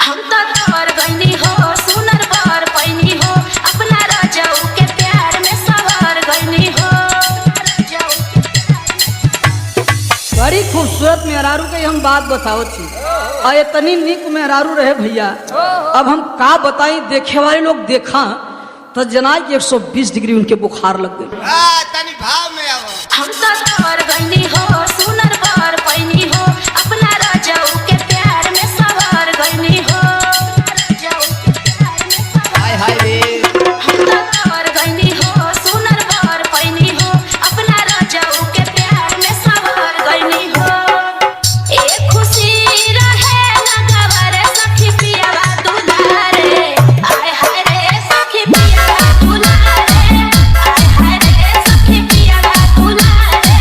हम तो तोर गईनी हो सुनर बर पैनी हो अपना रजऊ के प्यार में सवर गईनी हो। बड़ी खूबसूरत मेहरारू के हम बात बताओ छी और इतनी निक मेहरारू रहे भैया। अब हम का बताई, देखे वाले लोग देखा तो जना कि 120 डिग्री उनके बुखार लग गई। तनी भाव में आओ। हम तो तोर गईनी हो सुनर बर पैनी हो अपना रजऊ के प्यार में सवर गईनी हो। हाय हाय रे हम तो तोर गईनी हो सुनर बर पैनी हो अपना रजऊ के प्यार में सवर गईनी हो। एक खुशी रहे लगवर सखी पियावा दुलारे आय हाय रे सखी पियावा दुलारे आय हाय रे सखी पियावा दुलारे।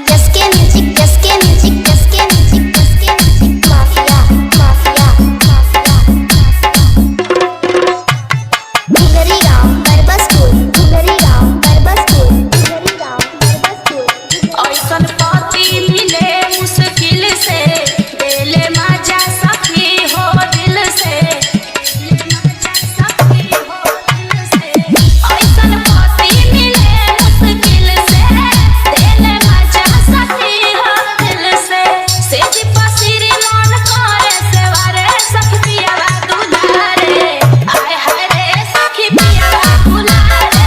Jaske music Jaske music Jaske music Jaske music mafia mafia mafia Ghungri गांव बरबसपुर घुंगरी गांव बरबसपुर घुंगरी गांव बरबसपुर। ऐसन पति मिले मुश्किल से देले मजा सखी हो दिल से ऐसन पति मिले मुश्किल से देले मजा सखी हो दिल से सेज पसिरी मन करे सेवारे सखी पियावा दुलारे आय हाय रे सखी पियावा दुलारे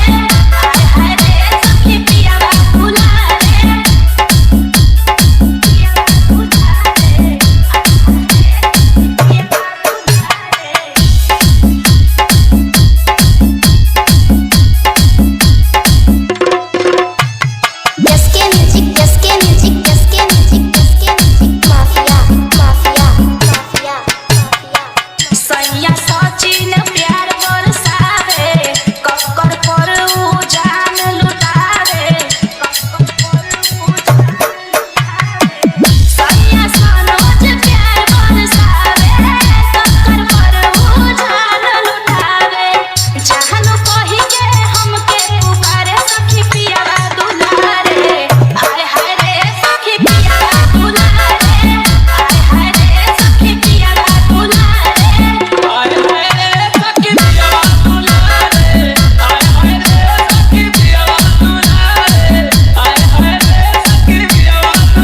आय हाय रे सखी पियावा दुलारे। Jaske music Jaske music Jaske music Jaske music mafia mafia mafia mafia. सैया सचिन प्यार बरसावे कक्कर पर उ जान लुटावे सैया सनोज प्यार बरसावे कक्कर पर उ जान लुटावे। जहन कही के